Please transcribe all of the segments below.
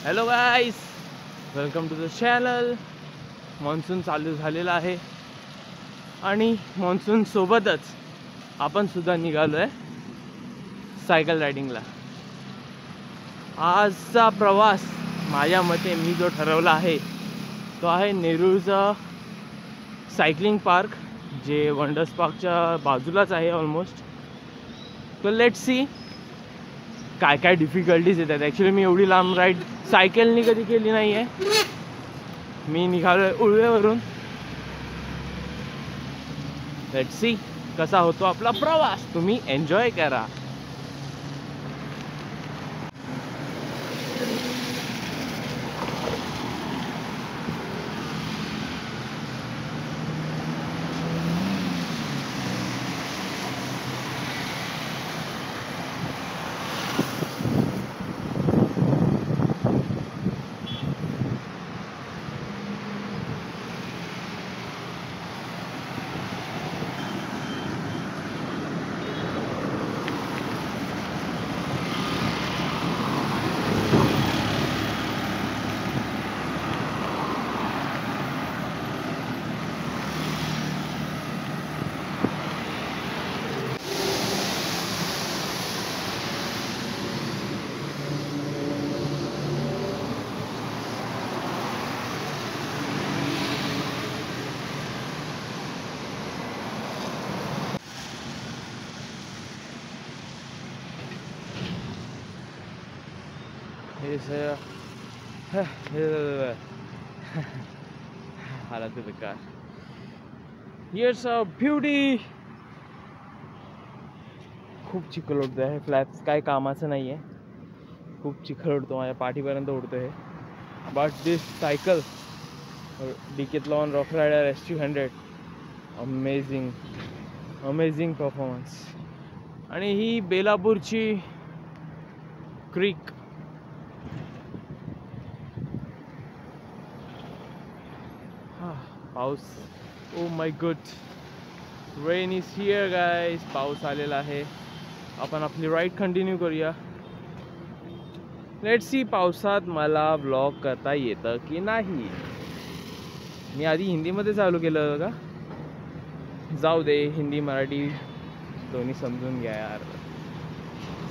Hello guys, welcome to the channel. Monsoon चालू झालेला आहे आणि मॉन्सून सोबतच आपण सुद्धा निघालो आहे सायकल रायडिंगला. आजचा प्रवास माझ्या मते मी जो ठरवला आहे तो आहे नेरूळचा सायकलिंग पार्क, जे वंडर्स पार्कच्या बाजूलाच आहे ऑलमोस्ट. तो लेट्स सी काय काय डिफिकल्टीज येतात. ॲक्च्युली मी एवढी लांब राईड सायकलनी कधी केली नाही आहे. मी निघालो आहे उळवेवरून. लेट्स सी कसा होतो आपला प्रवास. तुम्ही एन्जॉय करा. हालत बेकार. हियर्स अ ब्युटी. खूप चिखल उडतो आहे. फ्लॅप्स काय कामाचं नाही आहे. खूप चिखल उडतो, माझ्या पाठीपर्यंत उडतो आहे. But this cycle Decathlon rock rider S200, amazing amazing performance. आणि ही बेलापूरची क्रीक. पाऊस, oh my good, rain is here guys. पाऊस आलेला आहे. आपण आपली राईड कंटिन्यू करूया. लेट्स सी पावसात मला ब्लॉग करता येतं की नाही. मी आधी हिंदीमध्ये चालू केलं का? जाऊ दे, हिंदी मराठी दोन्ही समजून घ्या यार,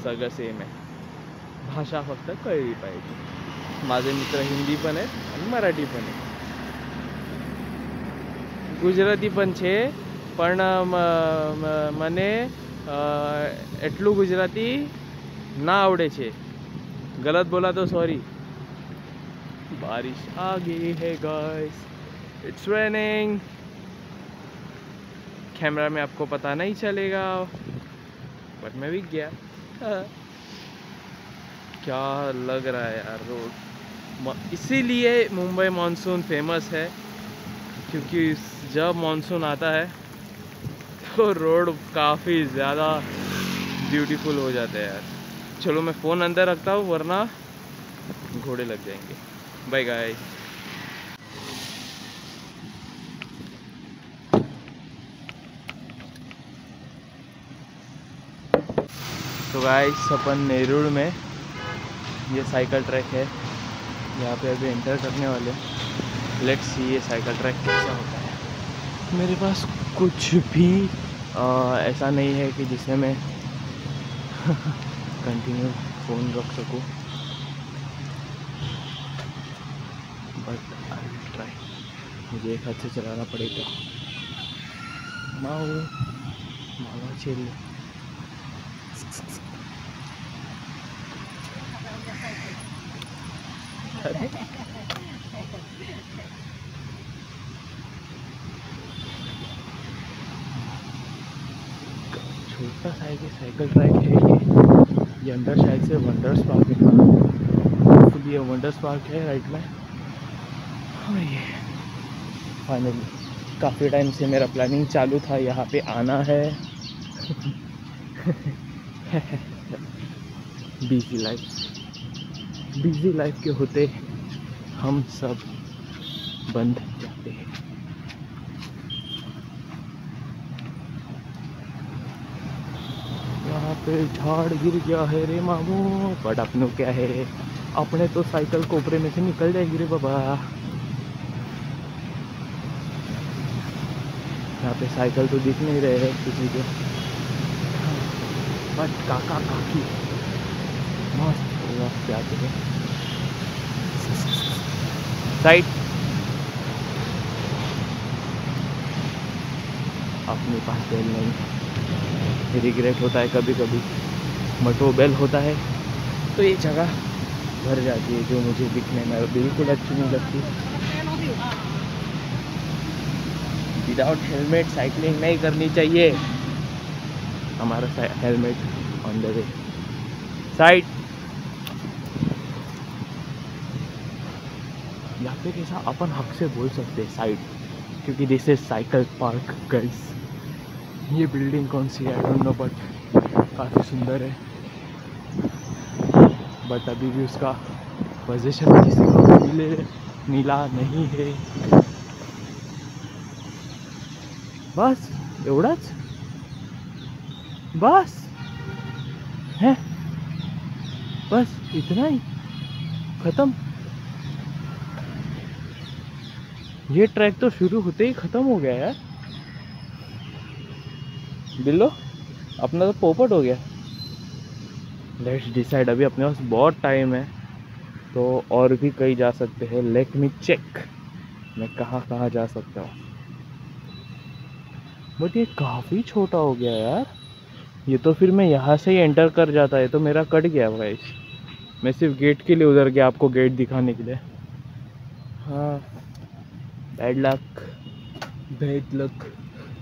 सगळं सेम आहे. भाषा फक्त कळली पाहिजे. माझे मित्र हिंदी पण आहेत आणि मराठी पण आहेत, गुजराती पण છે, પણ મને એટલું ગુજરાતી ના આવડે છે. गलत बोला तो सॉरी. बारिश आ गई है गाइस, इट्स रेनिंग. कैमरा में आपको पता नहीं चलेगा बट मैं भीग गया. क्या लग रहा है यार रोड. इसीलिए मुंबई मानसून फेमस है, क्योंकि जब मानसून आता है तो रोड काफ़ी ज़्यादा ब्यूटीफुल हो जाते हैं यार. चलो मैं फ़ोन अंदर रखता हूँ वरना घोड़े लग जाएंगे. Bye guys. तो गाइस अपन नेरूल में, ये साइकिल ट्रैक है, यहाँ पे अभी एंटर करने वाले. लेट्स सी ये साइकिल ट्रैक कैसा होता है. मेरे पास कुछ भी ऐसा नहीं है कि जिससे मैं कंटिन्यू फ़ोन रख सकूं, बट आई विल ट्राई. मुझे एक हाथ से चलाना पड़ेगा. माओ मावा चेरी. छोटा साइकिल ट्रैक है ये अंदर शायद से वंडर्स पार्क है. ये वंडर्स पार्क है राइट में. और ये फाइनली काफ़ी टाइम से मेरा प्लानिंग चालू था यहाँ पे आना है. बिजी लाइफ के होते हम सब बंद जाते हैं. यहाँ पे झाड़ गिर गया है रे मामू, बट अपनों क्या है, अपने तो साइकिल कोपरे में से निकल जाएगी रे बाबा। यहाँ पे साइकिल तो दिख नहीं रहे हैं किसी के, बट काका काकी मस्त जाते हैं। साइड अपने पास बेल नहीं, रिग्रेट होता है कभी कभी, बट वो बेल होता है तो ये जगह भर जाती है जो मुझे दिखने में बिल्कुल अच्छी नहीं लगती। विदाउट हेलमेट साइकिलिंग नहीं करनी चाहिए। हमारा helmet on the way. Side. यहाँ पे कैसा अपन हक से बोल सकते हैं साइड, क्योंकि दिस इज साइकिल पार्क गाइस। ये बिल्डिंग कौन सी है आई डोंट नो, बट काफ़ी सुंदर है। बट अभी भी उसका पोजीशन किसी को मिला नहीं है। बस एवढाच, बस है, बस इतना ही, खत्म। ये ट्रैक तो शुरू होते ही खत्म हो गया यार। बिल्लो अपना तो पोपट हो गया। लेट्स डिसाइड, अभी अपने पास बहुत टाइम है तो और भी कहीं जा सकते हैं। लेट मी चेक मैं कहाँ कहाँ जा सकता हूँ। बट ये काफ़ी छोटा हो गया यार। ये तो फिर मैं यहाँ से ही एंटर कर जाता है तो मेरा कट गया भाई। मैं सिर्फ गेट के लिए उधर गया आपको गेट दिखाने के लिए। हाँ बैड लक, बैड लक।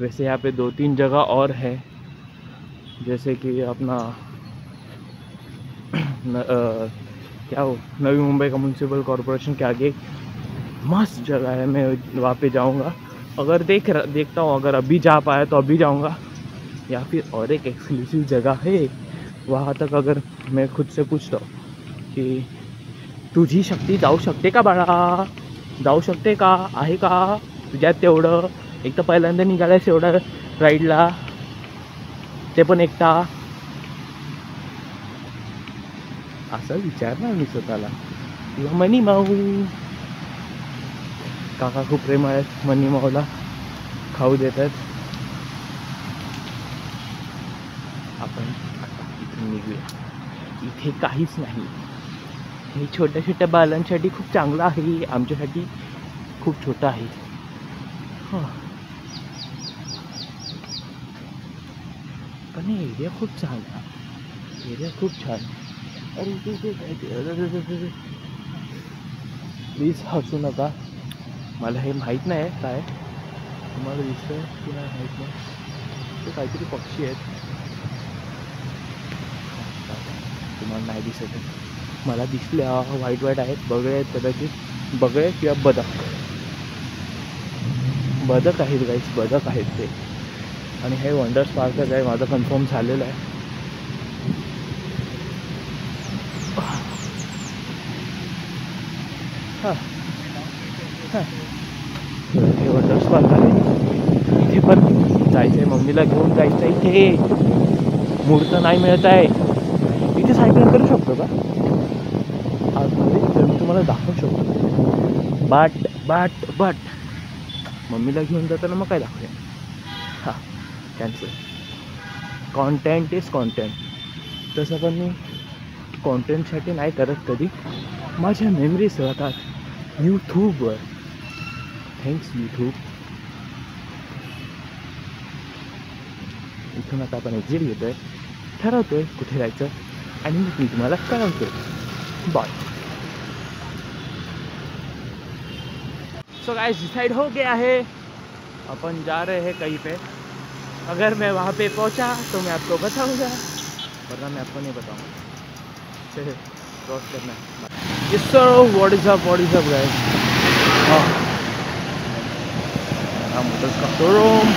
वैसे यहाँ पे 2-3 जगह और है, जैसे कि अपना क्या हो, नवी मुंबई का म्यूनसिपल कॉरपोरेशन के आगे मस्त जगह है। मैं वहाँ पे जाऊँगा अगर देखता हूँ, अगर अभी जा पाया तो अभी जाऊँगा। या फिर और एक एक्सक्लूसिव जगह है वहाँ तक अगर मैं खुद से पूछता हूँ की तुझी शक्ती जाऊ शकते का बाळा, जाऊ शकते का, आहे का तुझ्यात तेवढं? एक तर पहिल्यांदा निघालायस एवढं राईडला, ते पण एकटा, असं विचारणार मी स्वतःला. किंवा मनी माऊ, काका खूप प्रेम आहेत मनी माऊला, खाऊ देतात. आपण आता इथून निघूया. इथे काहीच नाही. हे छोट्या छोट्या बालांसाठी खूप चांगलं आहे, आमच्यासाठी खूप छोटं आहे. पण हे एरिया खूप छान आहे, एरिया खूप छान. अरे प्लीज हसू नका, मला हे माहीत नाही काय तुम्हाला दिसतंय की नाही माहीत नाही. ते काहीतरी पक्षी आहेत, तुम्हाला नाही दिसत आहे. मला दिसल्या व्हाईट व्हाईट आहेत, बगळे आहेत कदाचित, बगळे किंवा बदक. बदक आहेत गाईस, बदक आहेत ते. आणि हे वंडर्स पार्कच आहे, माझं कन्फर्म झालेलं आहे. हे वंडर्स पार्क आहे. इथे पण जायचं आहे, मम्मीला घेऊन जायचं आहे. इथे मूर्त नाही मिळत आहे. इथे सायकलिंग करू शकतो का आतमध्ये? तर मी तुम्हाला दाखवू शकतो. बट मम्मीला घेऊन जाताना मग काय दाखवूया? हां कॅन्सल. Content is content. तसं पण मी कॉन्टेंटसाठी नाही करत कधी, माझ्या मेमरीज राहतात यूट्यूबवर. Thanks YouTube. इथून आता आपण एक्झिट घेतो आहे, ठरवतो आहे कुठे जायचं आणि मग मी तुम्हाला कळवतो. बाय. सो गाइस डिसाइड हो गया है, अपन जा रहे हैं कहीं पे. अगर मैं वहाँ पे पहुँचा तो मैं आपको बताऊँगा, वरना मैं आपको नहीं बताऊँगा. चलिए क्रॉस करना है. Yes sir, what is up guys. हाँ मोटर्स का शोरूम,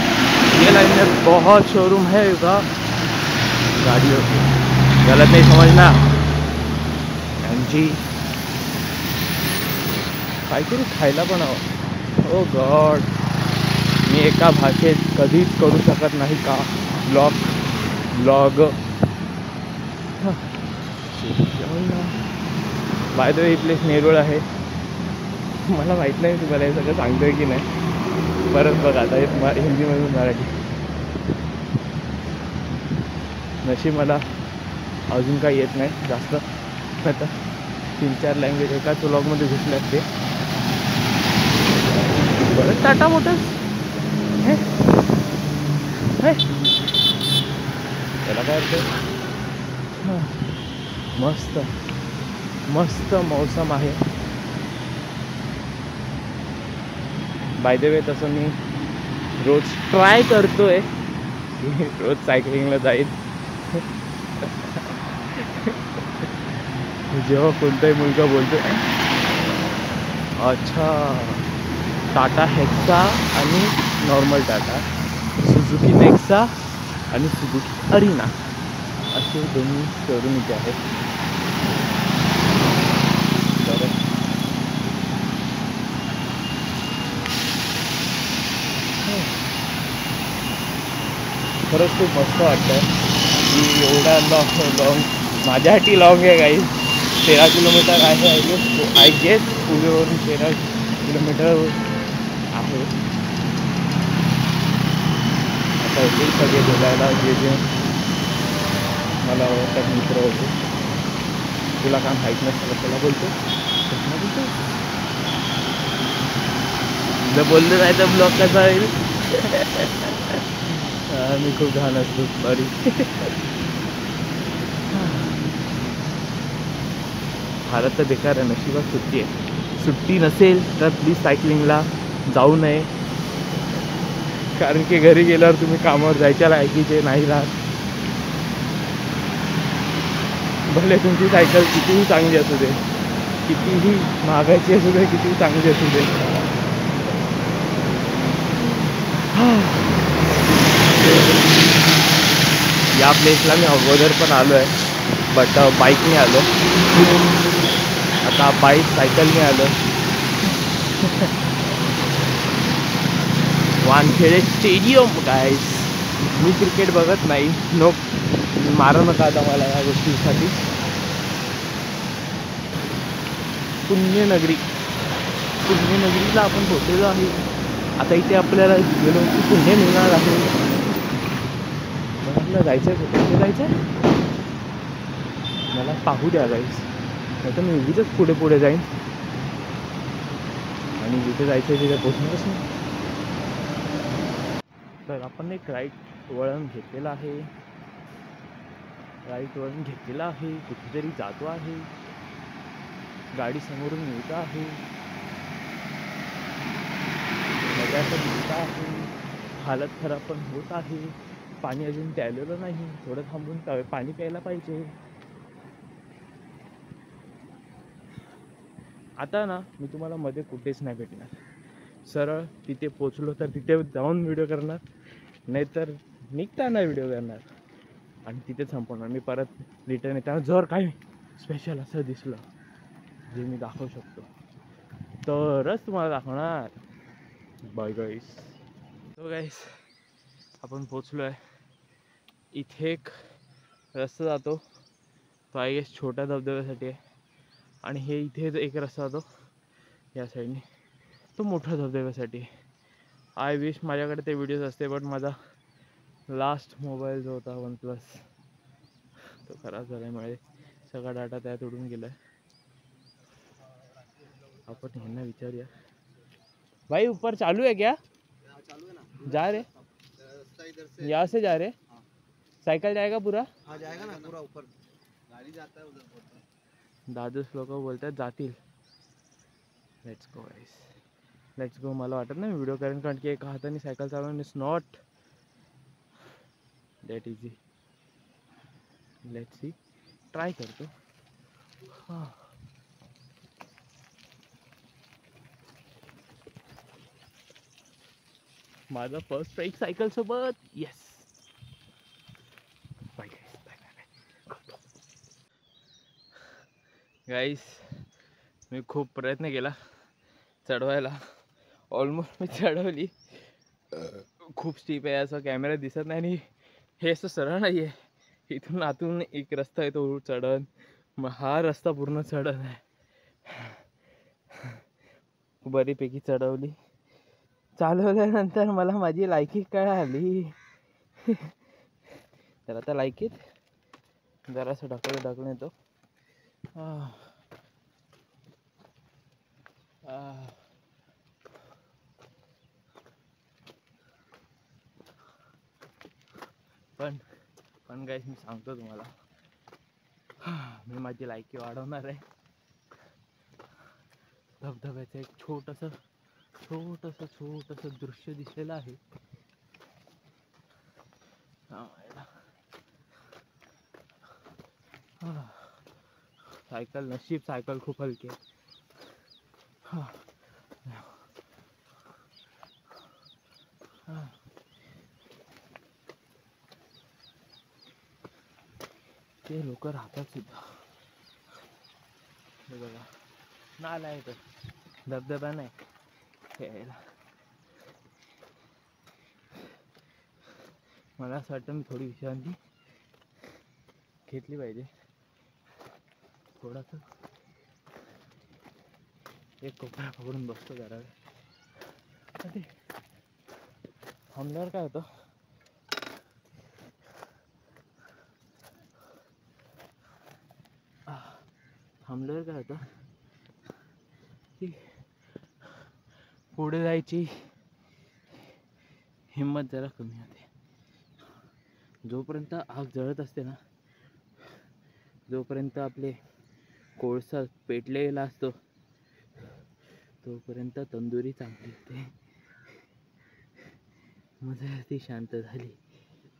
ये लाइन में बहुत शोरूम है का गाड़ियों की, गलत नहीं समझना. MG काहीतरी खायला बनावं. ओ गॉड, मी एका भाषेत कधीच करू शकत नाही का blog. By the way he place Nerul आहे. मला माहीत नाही तुम्हाला हे सगळं सांगतोय की नाही. परत बघा आता हे हिंदीमधून मराठी. नशीब मला अजून काही येत नाही जास्त. आता 3-4 लँग्वेज एकाच व्लॉगमध्ये घुसले असते. बरं टाटा मोटर्स हे त्याला काय अर्थ. मस्त मस्त मौसम आहे. बाय द वे तसं मी रोज ट्राय करतोय की रोज सायकलिंगला जाईल. जेव्हा कोणताही मुलगा बोलतो अच्छा टाटा हेक्सा आणि नॉर्मल टाटा, सुझुकी नेक्सा आणि सुझुकी अरिना असे दोन्ही शोरूम इथे आहेत. बरं खरंच खूप मस्त वाटतं की एवढा लॉंग माझ्यासाठी लॉंग आहे काही 13 किलोमीटर आहे. आय गेस पुण्यावरून 13 किलोमीटर आहे. आता येतील सगळे बोलायला जे मला आवडतात मित्र होते. तुला काम माहीत नसतं त्याला बोलतो जर बोललं नाही तर ब्लॉग कसा होईल. मी खूप घाण असतो सॉरी. भारत तर बेकार आहे. नशिबात सुट्टी आहे. सुट्टी नसेल तर प्लीज सायकलिंगला जाऊ नये. कारण की घरी गेल्यावर तुम्ही कामावर जायच्या लायकीचे नाही राहत. भले तुमची सायकल कितीही चांगली असू दे, कितीही महागाची असू दे, कितीही चांगली असू दे. या प्लेसला मी अगोदर पण आलो आहे बट बाईकने आलो. आता सायकलने आलो. वानखेडे स्टेडियम गाईस. मी क्रिकेट बघत नाही. नो मारू नका आता मला या गोष्टीसाठी. पुण्यनगरीला आपण पोचलेलो आहे. आता इथे आपल्याला गेलो की पुण्य मिळणार आहे. मला जायचं आहे. कुठे जायचं आहे मला पाहू द्या गाईस. नाही तर मी उगीच पुढे पुढे जाईन आणि जिथे जायचं आहे तिथे पोचणारच नाही. तर आपण एक राईट वळण घेतलेलं आहे. कुठेतरी जातो आहे. गाडी समोरून येत आहे. नद्याचं दिसत आहे. हालत खराब पण होत आहे. पाणी अजून प्यायलेलं नाही. थोडं थांबून पाणी प्यायला पाहिजे. आता ना मी तुम्हाला मध्ये कुठेच नाही भेटणार. सरळ तिथे पोचलो तर तिथे जाऊन व्हिडिओ करणार, नाहीतर निघताना व्हिडिओ करणार आणि तिथे संपवणार. मी परत रिटर्न येताना जर काही स्पेशल असं दिसलं जे मी दाखवू शकतो तरच तुम्हाला दाखवणार. बाय गाईस. तो गाईस आपण पोचलो आहे. इथे एक रस्ता जातो. तो आय गेस छोट्या धबधब्यासाठी आहे. आणि हे इथे एक रस्ता जातो या साईडने, तो मोठ्या धबधब्यासाठी. आय विश माझ्याकडे ते व्हिडिओज असते बट माझा लास्ट मोबाईल जो होता OnePlus तो खराब झाल्यामुळे सगळा डाटा त्यात उडून गेला. आपण यांना विचारूया. भाई ऊपर चालू है क्या? चालू है ना. जा रे यहाँ से जा रहे. साइकिल जाएगा पूरा? हाँ जाएगा ना पूरा ऊपर. गाड़ी जाता है उधर. दादूस लोक बोलतात जातील. Let's go guys. Let's go. मला वाटत नाही व्हिडिओ करेन कारण की एका हाताने सायकल चालवणं is not that easy. Let's see. Try करतो. हां माझा फर्स्ट स्ट्राईक सायकल सोबत. येस. बाय गाईस. मी खूप प्रयत्न केला चढवायला. ऑलमोस्ट मी चढवली. खूप स्टीप आहे. असं कॅमेरा दिसत नाही आणि हे असं सरळ नाही आहे. इथून आतून एक रस्ता आहे तो चढण. मग हा रस्ता पूर्ण चढण आहे. बरीपैकी चढवली. चालवल्यानंतर मला माझी लायकी कळाली. तर आता लायकीत जरासं ढकलून येतो. पण गाईस मी सांगतो तुम्हाला, मी माझी लायकी वाढवणार आहे. धबधब्याचं एक छोटंसं दृश्य दिसलेलं आहे. सायकल नशीब सायकल खूप हलकी आहे. ते लोक राहतात सुद्धा. हे बघा नाला आहे, तर धबधबा नाही खेळायला. मला असं वाटतं मी थोडी विश्रांती घेतली पाहिजे. थोडासा एक कोपरा पकडून बसतो जरा. ते थांबल्यावर काय होतं, की पुढे जायची हिंमत जरा कमी होते. जोपर्यंत आग जळत असते ना, जोपर्यंत आपले कोळसा पेटलेला असतो, तोपर्यंत तंदुरी चांगली होते. मग जर ती शांत झाली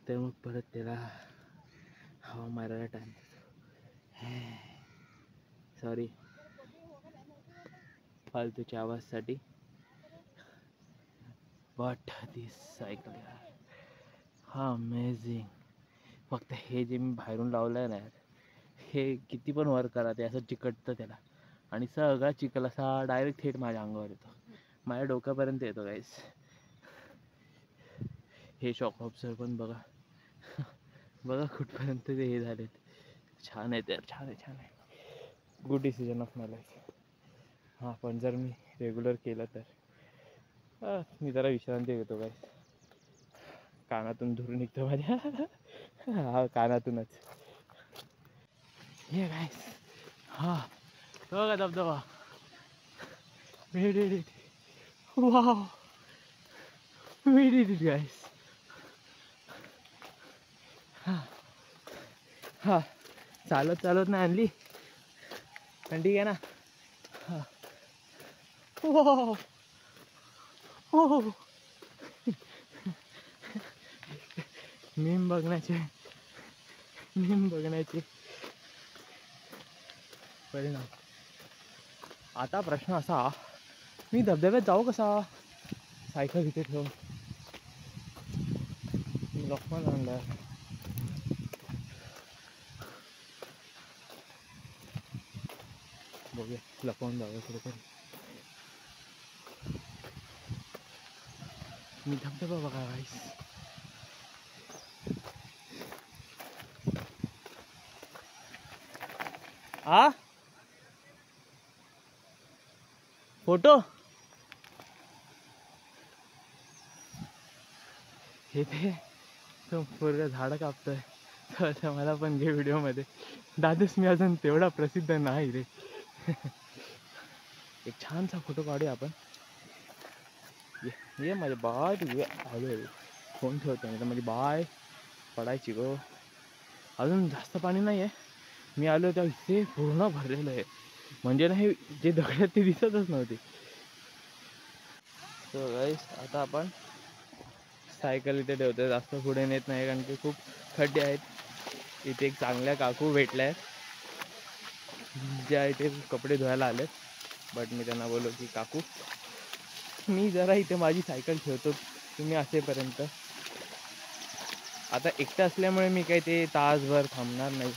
तर मग परत त्याला हवा मारायला टाइम. सॉरी फालतूच्या आवाजसाठी. बट दिस सायकल हा अमेझिंग. फक्त हे जे मी बाहेरून लावलं आहे ना, हे किती पण वर करा ते असं चिकटतं त्याला, आणि सगळा चिखल असा डायरेक्ट थेट माझ्या अंगावर येतो, माझ्या डोक्यापर्यंत येतो गाईस. हे शॉक ऑब्झर्वर पण बघा बघा कुठपर्यंत ते हे झालेत. छान आहे तर छान आहे. Good decision of my life. हां, पण जर मी रेग्युलर केलं तर मी जरा विश्रांती घेतो गाईस. कानातून धूर निघतो माझ्या. हा कानातूनच. हे गाईस, हा बघा धबधबा. Wow, we did it guys. हा चालत नाही आणली, पण ठीक आहे ना. मीम बघण्याचे परिणाम. आता प्रश्न असा, मी धबधब्यात जाऊ कसा? सायकल इथे ठेवून लक्ष्मण आणला. बघूया लपवून जाऊया कुठेतरी. मी धबधबा बघा गाईस. फोटो हे ते तो पोरगा झाडं कापतोय, तर मला पण घे व्हिडिओमध्ये. दादूस मी अजून तेवढा प्रसिद्ध नाही रे. एक छानसा फोटो काढूया आपण. ये माझे बाय तुझे आलो फोन ठेवतो, नाही तर माझी बाय पडायची गो. अजून जास्त पाणी नाही आहे. मी आलो तेव्हा इथे पूर्ण भरलेलं आहे, म्हणजे ना हे जे दगड ते दिसतच नव्हते. सो गाईस, आता आपण सायकल इथे ठेवतो, जास्त पुढे नेत नाही कारण की खूप खड्डे आहेत. इथे एक चांगल्या काकू भेटल्या आहेत, ज्या इथे कपडे धुवायला आलेत. बट मी त्यांना बोललो की काकू मी जरा इथे माझी सायकल ठेवतो तुम्ही असेपर्यंत. आता एकटं असल्यामुळे मी काही ते तासभर थांबणार नाही,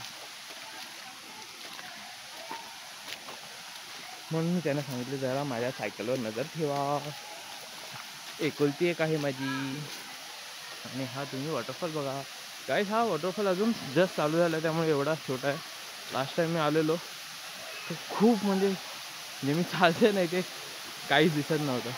म्हणून मी त्यांना सांगितलं जरा माझ्या सायकलवर नजर ठेवा, एकुलती एक आहे माझी. आणि हा तुम्ही वॉटरफॉल बघा गाईस. हा वॉटरफॉल अजून जस्ट चालू झाला, त्यामुळे एवढा छोटा आहे. लास्ट टाइम मी आलेलो तर खूप म्हणजे म्हणजे मी चालते नाही ते काहीच दिसत नव्हतं.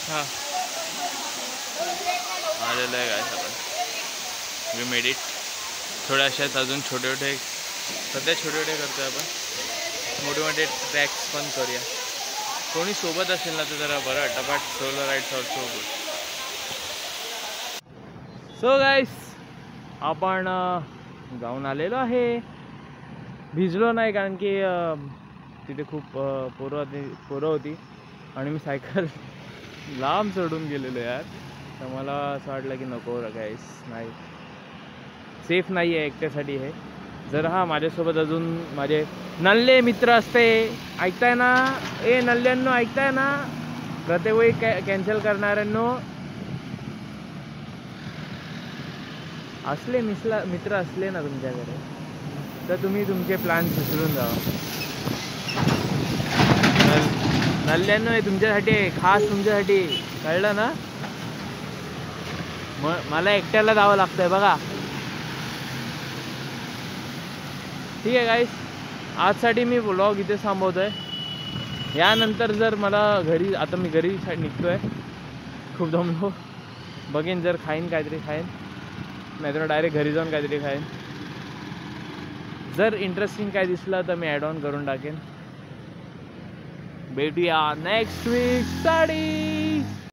हां आलेलं आहे काय आपण वी मेड इट. थोड्या अशाच अजून छोटे छोटे सध्या छोटे छोटे करतोय आपण, मोठे मोठे ट्रॅक्स पण करूया. कोणी सोबत असेल ना तर जरा बरं वाटतं. But solo rides also good. So guys आपण जाऊन आलेलो आहे. भिजलो नाही कारण की तिथे खूप पोरं होती आणि मी सायकल लांब सोडून गेलेलो यार. तर मला असं वाटलं की नको गाईस, नाही सेफ नाही आहे एकट्यासाठी हे. जर हा माझ्यासोबत अजून माझे नल्ले मित्र असते, ऐकताय ना ए नल्ल्यांनो, ऐकताय ना प्रत्येक वेळी कॅन्सल करणाऱ्यांनो, असले मित्र असले ना तुमच्याकडे तर तुम्ही तुमचे प्लॅन विसरून जा. नल्ल्यांनो हे तुमच्यासाठी आहे, खास तुमच्यासाठी, कळलं ना. मला एकट्याला जावं लागतंय बघा. ठीक आहे गाईस, आजसाठी मी व्लॉग इथे थांबवतोय. यानंतर जर मला घरी, आता मी घरी निघतोय, खूप दमलो. बघेन जर खाईन काहीतरी खाईन, नाहीतर डायरेक्ट घरी जाऊन काहीतरी खाईन. जर इंटरेस्टिंग काय दिसलं तर मी ॲड ऑन करून टाकेन. भेटूया नेक्स्ट वीक साठी.